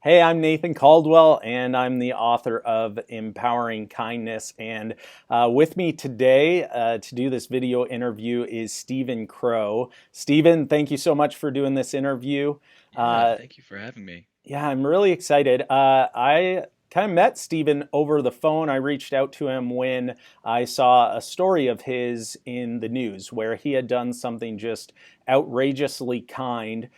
Hey, I'm Nathan Caldwell, and I'm the author of Empowering Kindness. And with me today to do this video interview is Stephen Crow. Stephen, thank you so much for doing this interview. Yeah, Uh, thank you for having me. yeah, I'm really excited. I kind of met Steven over the phone. I reached out to him when I saw a story of his in the news where he had done something just outrageously kind.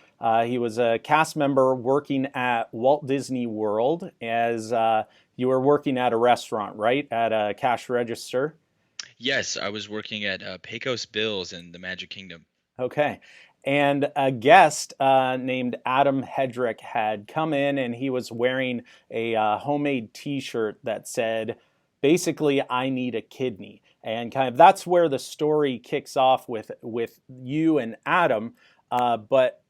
He was a cast member working at Walt Disney World as you were working at a restaurant, right? At a cash register. Yes, I was working at Pecos Bills in the Magic Kingdom. Okay. And a guest named Adam Hedrick had come in and he was wearing a homemade t shirt that said, basically, I need a kidney. And kind of that's where the story kicks off with you and Adam. But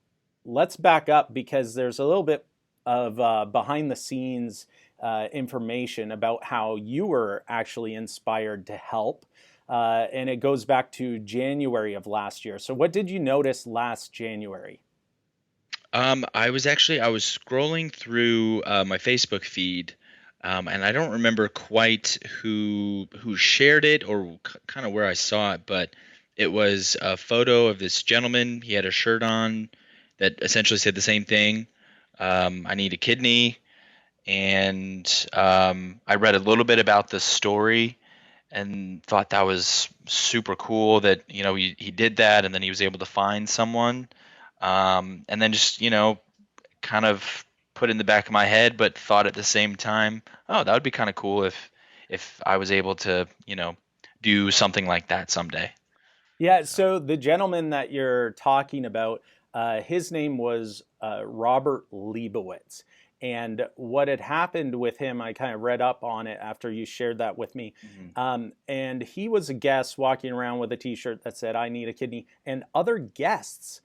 let's back up because there's a little bit of behind the scenes information about how you were actually inspired to help. And it goes back to January of last year. So, what did you notice last January? I was scrolling through my Facebook feed, and I don't remember quite who shared it or kind of where I saw it, but it was a photo of this gentleman. He had a shirt on that essentially said the same thing. I need a kidney, and I read a little bit about the story and thought that was super cool that he did that and then he was able to find someone, and then just kind of put in the back of my head, but thought at the same time, oh, that would be kind of cool if I was able to do something like that someday. Yeah, So so the gentleman that you're talking about, his name was Robert Leibovitz. And what had happened with him, I kind of read up on it after you shared that with me. mhm. And he was a guest walking around with a t shirt that said, I need a kidney. And other guests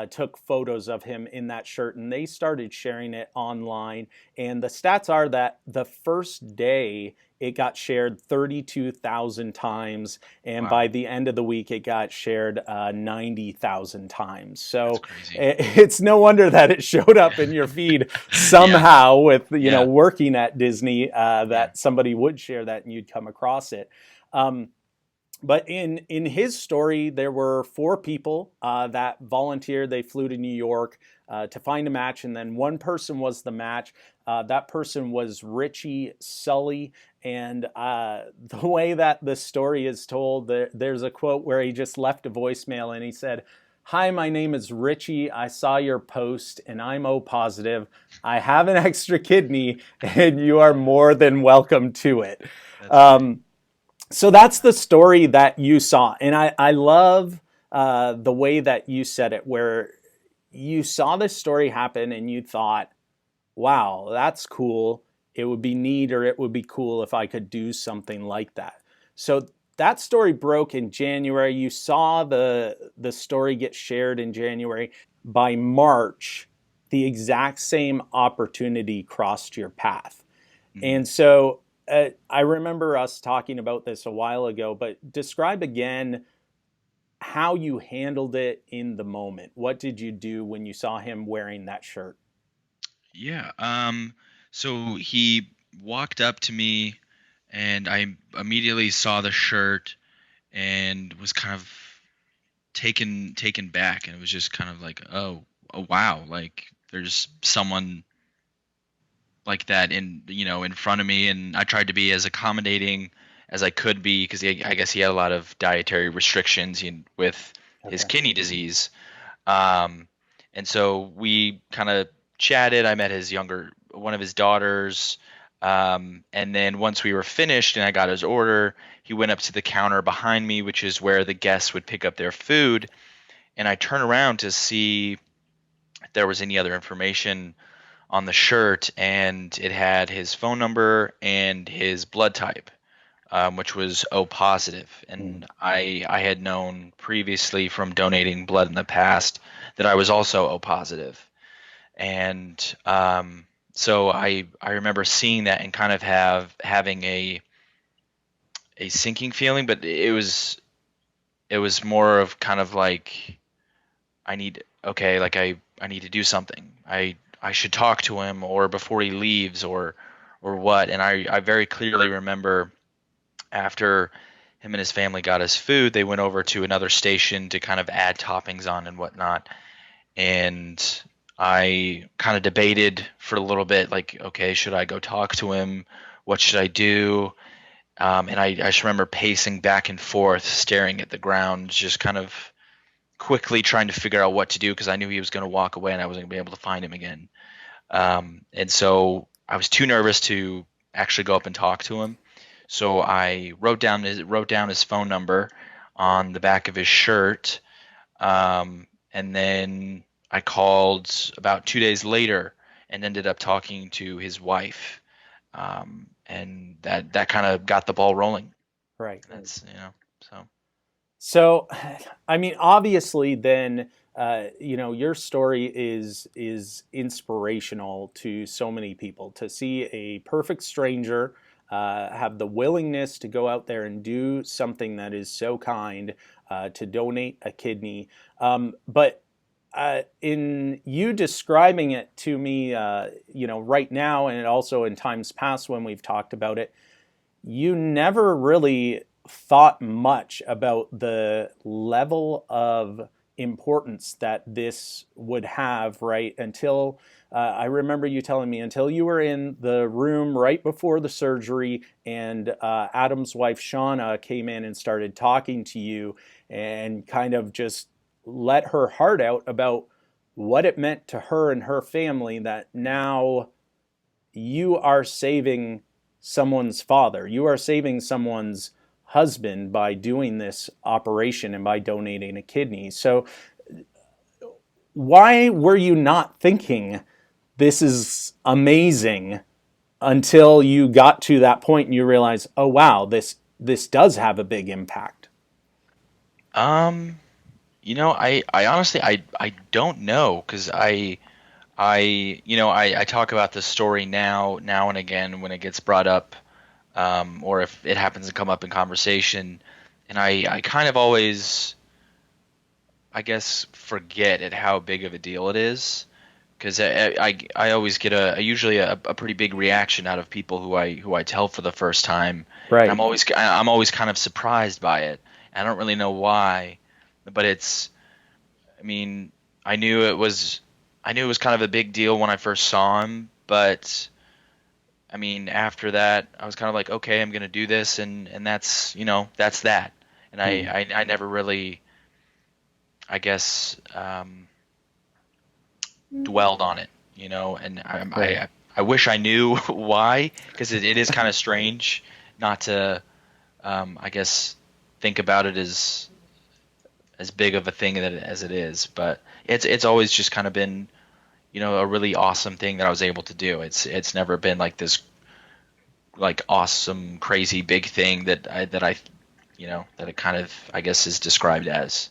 took photos of him in that shirt and they started sharing it online. And the stats are that the first day it got shared 32,000 times, and by Wow, the end of the week, it got shared 90,000 times. that's So crazy. it's no wonder that it showed Yeah, up in your feed yeah, somehow with, yeah, working at Disney, yeah. that somebody would share that and you'd come across it. Um, but in his story, there were four people that volunteered. They flew to New York to find a match, and then one person was the match. That person was Richie Sully, and the way that the story is told, there's a quote where he just left a voicemail, and he said, "Hi, my name is Richie. I saw your post, and I'm O positive. I have an extra kidney, and you are more than welcome to it." That's great. Um, so that's the story that you saw. And I love the way that you said it, where you saw this story happen and you thought, wow, that's cool. It would be neat or it would be cool if I could do something like that. So that story broke in January. You saw the story get shared in January. By March, the exact same opportunity crossed your path. Mhm. And so I remember us talking about this a while ago, but describe again how you handled it in the moment. What did you do when you saw him wearing that shirt? Yeah. So he walked up to me, and I immediately saw the shirt and was kind of taken back, and it was just kind of like, oh wow, like there's someone like that in front of me, and I tried to be as accommodating as I could be because I guess he had a lot of dietary restrictions with his Okay. kidney disease. Um, and so we kind of chatted. I met one of his daughters. And then once we were finished and I got his order, he went up to the counter behind me, which is where the guests would pick up their food. And I turned around to see if there was any other information on the shirt, and it had his phone number and his blood type, which was O positive. Mm. And I had known previously from donating blood in the past that I was also O positive. And so I remember seeing that and kind of having a sinking feeling, but it was more of kind of like I need okay, like I need to do something. I should talk to him, or before he leaves, or what. And I very clearly remember after him and his family got his food, they went over to another station to kind of add toppings on and whatnot. And I kind of debated for a little bit, like, okay, should I go talk to him? What should I do? And I just remember pacing back and forth, staring at the ground, just kind of quickly trying to figure out what to do because I knew he was going to walk away and I wasn't going to be able to find him again. And so I was too nervous to actually go up and talk to him. So I wrote down his phone number on the back of his shirt, and then I called about 2 days later and ended up talking to his wife, and that kind of got the ball rolling. Right. That's so. So, I mean, obviously, then your story is inspirational to so many people. To see a perfect stranger have the willingness to go out there and do something that is so kind, to donate a kidney. But in you describing it to me, right now, and also in times past when we've talked about it, you never really thought much about the level of importance that this would have, right? Until I remember you telling me, until you were in the room right before the surgery, and Adam's wife, Shauna, came in and started talking to you and kind of just let her heart out about what it meant to her and her family that now you are saving someone's father. You are saving someone's husband by doing this operation and by donating a kidney. So, why were you not thinking this is amazing until you got to that point and you realize, oh wow, this does have a big impact? Um, I honestly I don't know because I talk about this story now and again when it gets brought up, or if it happens to come up in conversation, and I kind of always, I guess, forget at how big of a deal it is because I always get usually a pretty big reaction out of people who I tell for the first time, and Right. I'm always kind of surprised by it. I don't really know why, but I mean, I knew it was I knew it was kind of a big deal when I first saw him, but I mean, after that, I was kind of like, okay, I'm gonna do this, and that's that. And Hmm. I never really, I guess, dwelled on it, and Right. I wish I knew why, because it is kind of strange not to, I guess, think about it as big of a thing as it is, but it's always just kind of been, a really awesome thing that I was able to do. It's never been like this like awesome crazy big thing that it kind of, I guess, is described as.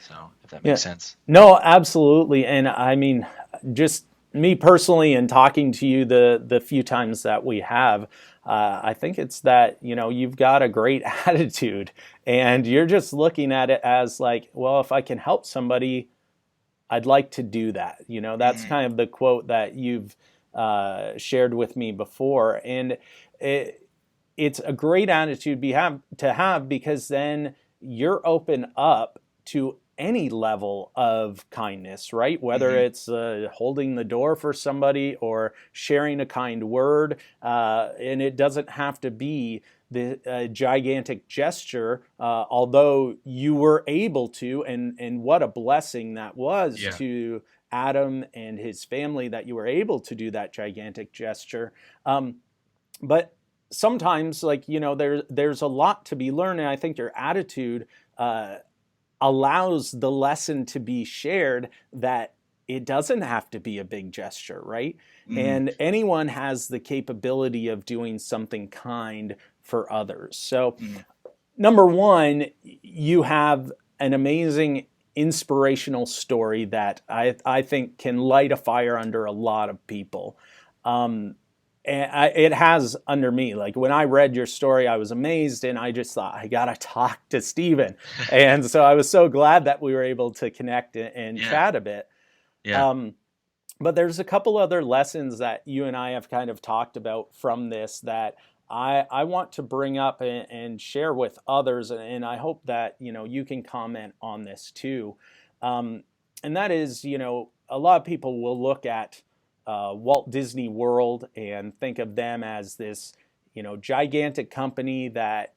So if that Yeah. makes sense. No, absolutely. And I mean, just me personally, and talking to you the few times that we have, I think it's that, you've got a great attitude and you're just looking at it as like, well, if I can help somebody, I'd like to do that. That's Hmm. kind of the quote that you've shared with me before. And it, it's a great attitude to have, because then you're open up to any level of kindness, right? Whether Hmm. it's holding the door for somebody or sharing a kind word, and it doesn't have to be the gigantic gesture, although you were able to, and what a blessing that was Yeah. to Adam and his family that you were able to do that gigantic gesture. But sometimes, like, there's a lot to be learned, and I think your attitude uh, allows the lesson to be shared that it doesn't have to be a big gesture, right? Hmm. And anyone has the capability of doing something kind for others. So, Hmm. number one, you have an amazing inspirational story that I think can light a fire under a lot of people. Um, it has under me. Like, when I read your story, I was amazed, and I just thought, I gotta talk to Stephen. And so I was so glad that we were able to connect and Yeah. chat a bit. Yeah. Um, But there's a couple other lessons that you and I have kind of talked about from this that I want to bring up and share with others, and I hope that you can comment on this too. Um, and that is, a lot of people will look at Walt Disney World and think of them as this, gigantic company that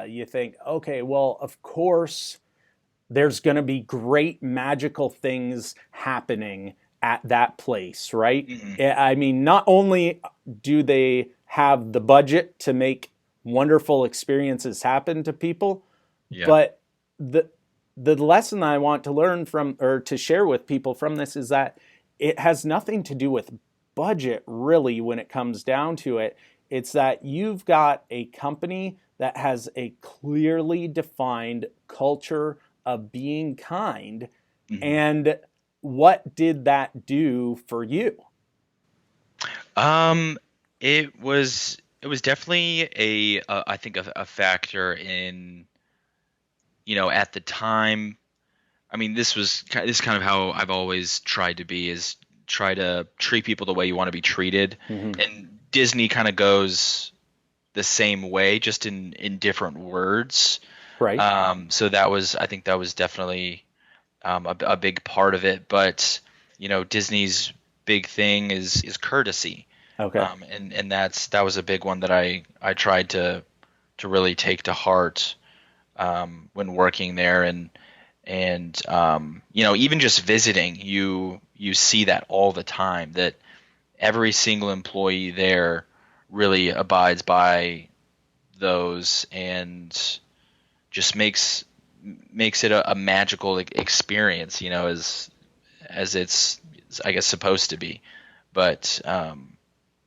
you think, okay, well, of course there's going to be great magical things happening at that place, right? Hmm. I mean, not only do they have the budget to make wonderful experiences happen to people, Yeah. but the the lesson I want to learn from or to share with people from this is that it has nothing to do with budget really when it comes down to it. It's that you've got a company that has a clearly defined culture of being kind. Hmm. And what did that do for you? Um, it was definitely I think a factor in, at the time. I mean, this is kind of how I've always tried to be, is try to treat people the way you want to be treated. Mm-hmm. And Disney kind of goes the same way, just in different words. Right? So I think that was definitely a big part of it. But Disney's big thing is courtesy, Okay. and that was a big one that I tried to really take to heart when working there, and even just visiting, you see that all the time, that every single employee there really abides by those, and just makes it a magical experience, as it's, I guess, supposed to be. But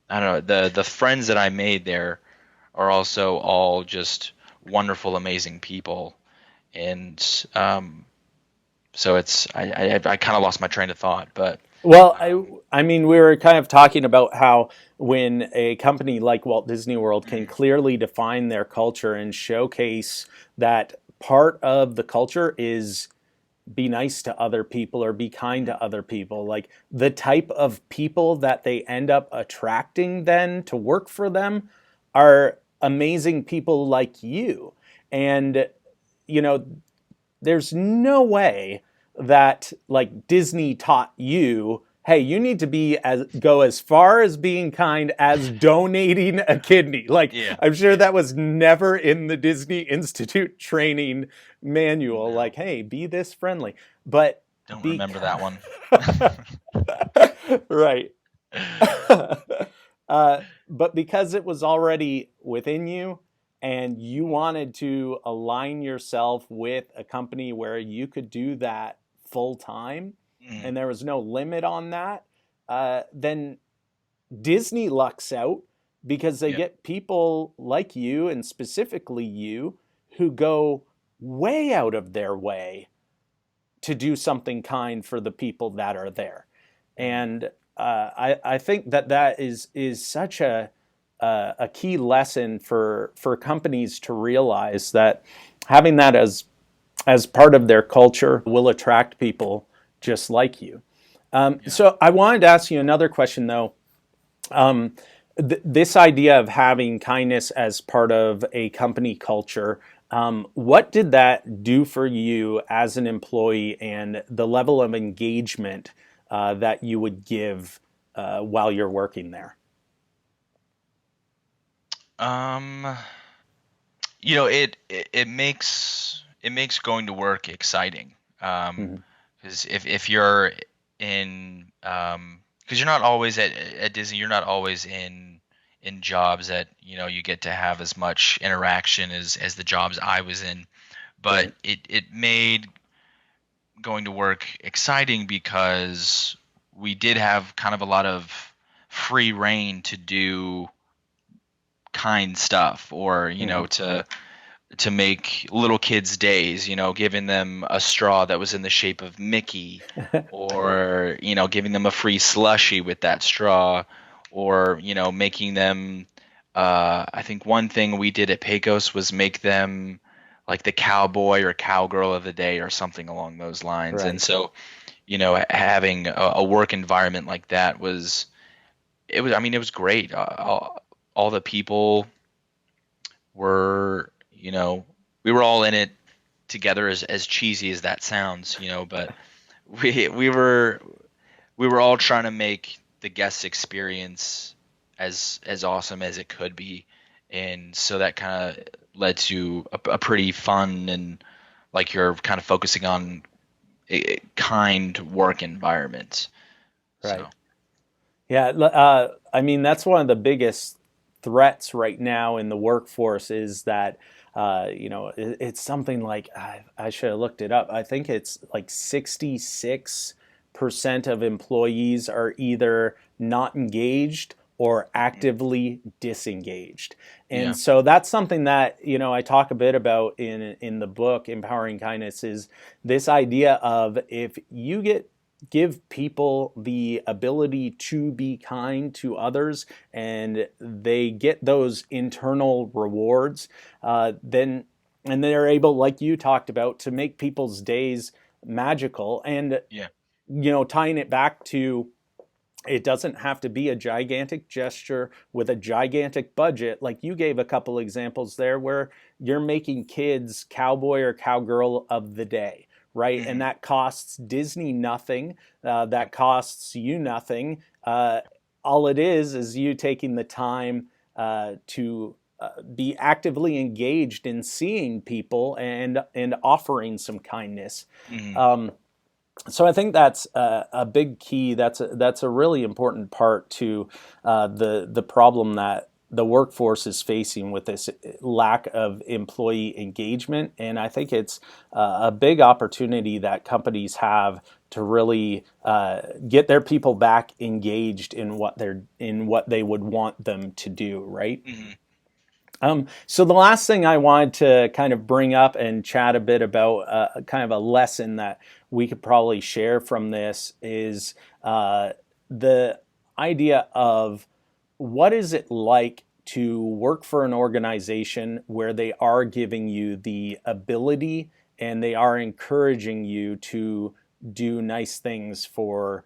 I don't know, the friends that I made there are also all just wonderful, amazing people, and so it's I kind of lost my train of thought, but Well, um, I mean, we were kind of talking about how when a company like Walt Disney World can mhm, clearly define their culture and showcase that part of the culture is be nice to other people or be kind mhm, to other people, like the type of people that they end up attracting then to work for them are amazing people like you. And, you know, there's no way that like Disney taught you, hey, you need to be as go as far as being kind as donating a kidney. Like yeah, I'm sure yeah, that was never in the Disney Institute training manual. no, Like, hey, be this friendly, but don't remember because that one. right. But because it was already within you and you wanted to align yourself with a company where you could do that full time Mhm, and there was no limit on that, then Disney lucks out because they yeah, get people like you and specifically you who go way out of their way to do something kind for the people that are there. mhm, And I think that is such a key lesson for companies to realize that having that as part of their culture will attract people just like you. yeah. So I wanted to ask you another question though. Um, this idea of having kindness as part of a company culture, what did that do for you as an employee and the level of engagement that you would give while you're working there? Um, it makes going to work exciting. Mm-hmm. Because if you're in, because you're not always at Disney, you're not always in jobs that you get to have as much interaction as the jobs I was in. But Right. it made going to work exciting because we did have kind of a lot of free reign to do kind stuff, or Mm-hmm. to make little kids' days, giving them a straw that was in the shape of Mickey, or giving them a free slushie with that straw, or making them. I think one thing we did at Pecos was make them like the cowboy or cowgirl of the day, or something along those lines. And Right. so having a work environment like that I mean, it was great. All the people were, we were all in it together, as cheesy as that sounds, but we we were we were all trying to make the guest experience as awesome as it could be, and so that kind of led to a pretty fun, and like you're kind of focusing on a kind work environment. Right. So Yeah, I mean that's one of the biggest threats right now in the workforce is that it's something like I should have looked it up. I think it's like 66% of employees are either not engaged or mhm, actively disengaged. And yeah, so that's something that, I talk a bit about in the book Empowering Kindness is this idea of if you give people the ability to be kind to others and they get those internal rewards, then and they're able, like you talked about, to make people's days magical. And yeah, tying it back to, it doesn't have to be a gigantic gesture with a gigantic budget. Like you gave a couple examples there where you're making kids cowboy or cowgirl of the day, right? And hmm, that costs Disney nothing. yep, That costs you nothing. All it is you taking the time to be actively engaged in seeing people and offering some kindness. hmm, Um, so I think that's a big key. That's a really important part to the problem that the workforce is facing with this lack of employee engagement, and I think it's a big opportunity that companies have to really get their people back engaged in what they would want them to do. Right. hmm. So the last thing I wanted to kind of bring up and chat a bit about, kind of a lesson that we could probably share from this is the idea of what is it like to work for an organization where they are giving you the ability and they are encouraging you to do nice things for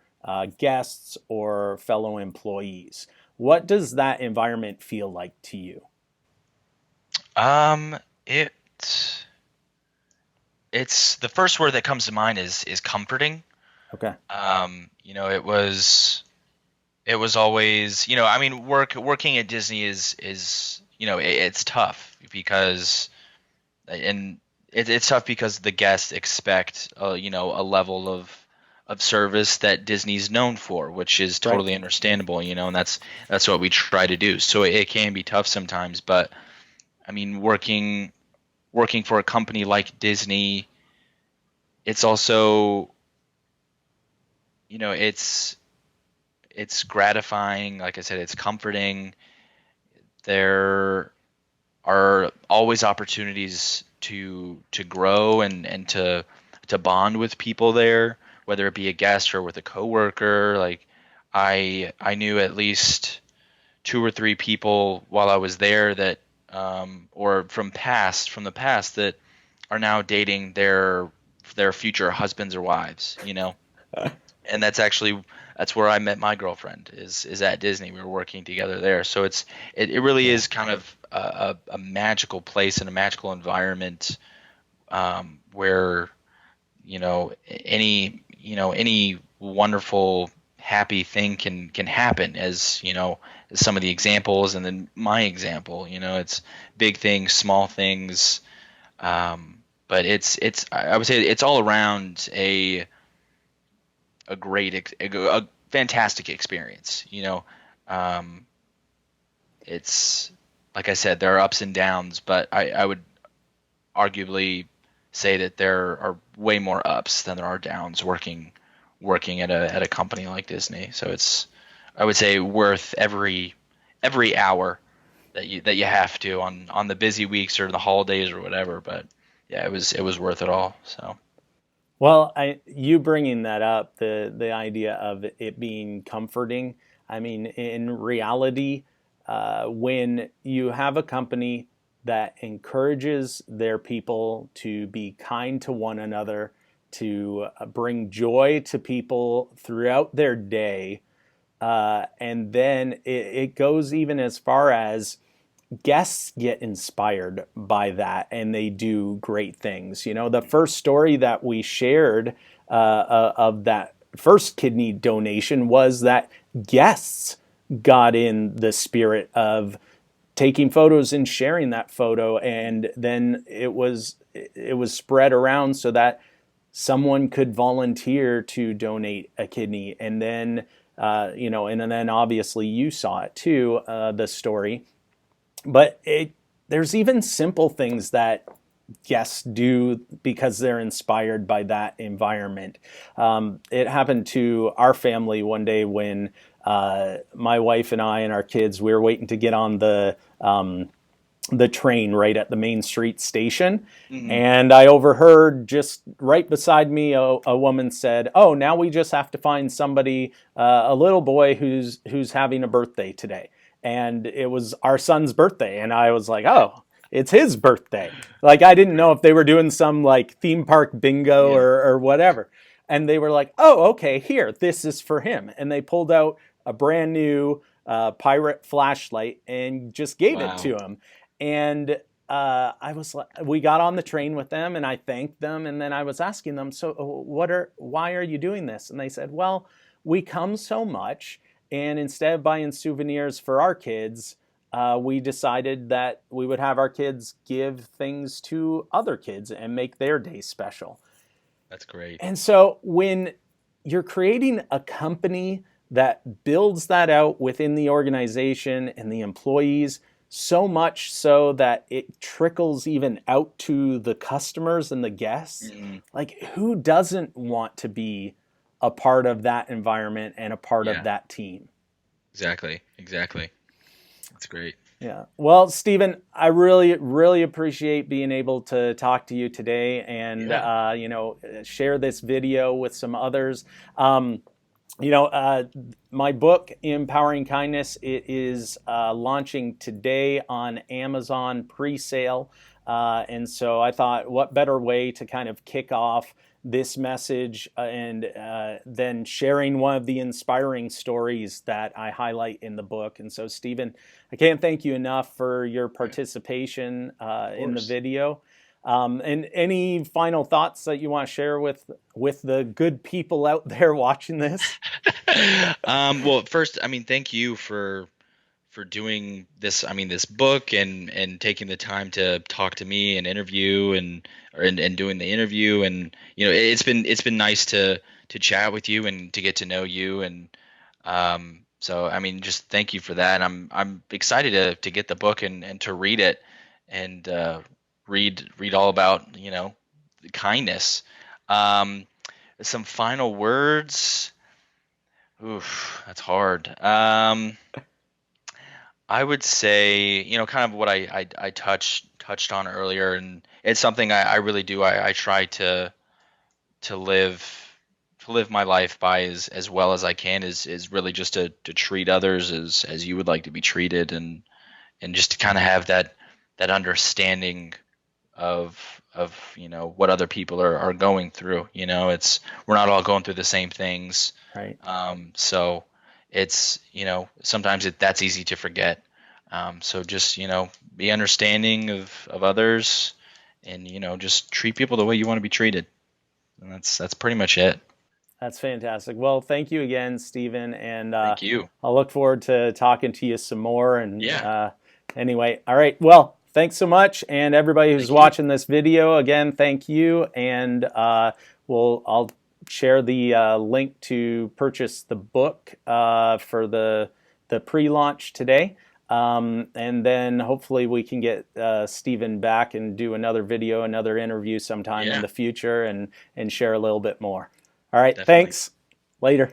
guests or fellow employees. What does that environment feel like to you? Um, it it's the first word that comes to mind is comforting. Okay. It was always, I mean, working at Disney is it's tough because and it's tough because the guests expect a level of service that Disney's known for, which is Right. totally understandable, and that's what we try to do. So it can be tough sometimes, but I mean, working for a company like Disney, it's also, it's gratifying. Like I said, it's comforting. There are always opportunities to grow and to bond with people there, whether it be a guest or with a coworker. Like I knew at least two or three people while I was there that or from the past that are now dating their future husbands or wives, and that's where I met my girlfriend is at Disney. We were working together there, so it really Yeah. is kind of a magical place and a magical environment, where any wonderful happy thing can happen, as some of the examples, and then my example. It's big things, small things, but I would say it's all around a great a fantastic experience. Um, it's like I said, there are ups and downs, but I would arguably say that there are way more ups than there are downs working at a company like Disney. So it's, I would say, worth every hour that you have to on the busy weeks or the holidays or whatever. But yeah, it was worth it all. So Well, you bringing that up, the idea of it being comforting. I mean, in reality, when you have a company that encourages their people to be kind to one another, to bring joy to people throughout their day. And then it goes even as far as guests get inspired by that and they do great things. You know, the first story that we shared of that first kidney donation was that guests got in the spirit of taking photos and sharing that photo, and then it was spread around so that someone could volunteer to donate a kidney. And then and then obviously you saw it too, the story. But there's even simple things that guests do because they're inspired by that environment. It happened to our family one day when my wife and I and our kids, we were waiting to get on the train right at the Main Street station. Mm-hmm. And I overheard just right beside me, a woman said, "Oh, now we just have to find somebody, a little boy who's having a birthday today." And it was our son's birthday. And I was like, "Oh, it's his birthday." Like, I didn't know if they were doing some like theme park bingo or whatever. And they were like, "Oh, okay, here, this is for him." And they pulled out a brand new pirate flashlight and just gave it to him. And we got on the train with them, and I thanked them. And then I was asking them, "So why are you doing this?" And they said, "Well, we come so much, and instead of buying souvenirs for our kids, we decided that we would have our kids give things to other kids and make their day special." That's great. And so when you're creating a company that builds that out within the organization and the employees, so much so that it trickles even out to the customers and the guests, like, who doesn't want to be a part of that environment and a part of that team? Exactly. That's great. Yeah. Well, Stephen, I really, really appreciate being able to talk to you today and, share this video with some others. My book, Empowering Kindness, it is launching today on Amazon pre-sale. And so I thought, what better way to kind of kick off this message and then sharing one of the inspiring stories that I highlight in the book. And so, Stephen, I can't thank you enough for your participation in the video. And any final thoughts that you want to share with the good people out there watching this? Well, first, thank you for doing this. This book and taking the time to talk to me and interview and doing the interview. And it's been nice to chat with you and to get to know you. And so just thank you for that. I'm excited to get the book and to read it and read all about kindness. Some final words. Oof, that's hard. I would say, kind of what I touched on earlier, and it's something I really do. I try to live my life by as well as I can, is really just to treat others as you would like to be treated, and just to kind of have that understanding of what other people are going through. We're not all going through the same things. Right. So it's, sometimes that's easy to forget. So just, be understanding of others and, just treat people the way you want to be treated. And that's pretty much it. That's fantastic. Well, thank you again, Stephen. And thank you. I'll look forward to talking to you some more. And anyway, all right. Well, thanks so much. And everybody who's watching this video, again, thank you. And I'll share the link to purchase the book for the pre-launch today. And then hopefully we can get Stephen back and do another video, another interview sometime in the future and share a little bit more. All right. Definitely. Thanks. Later.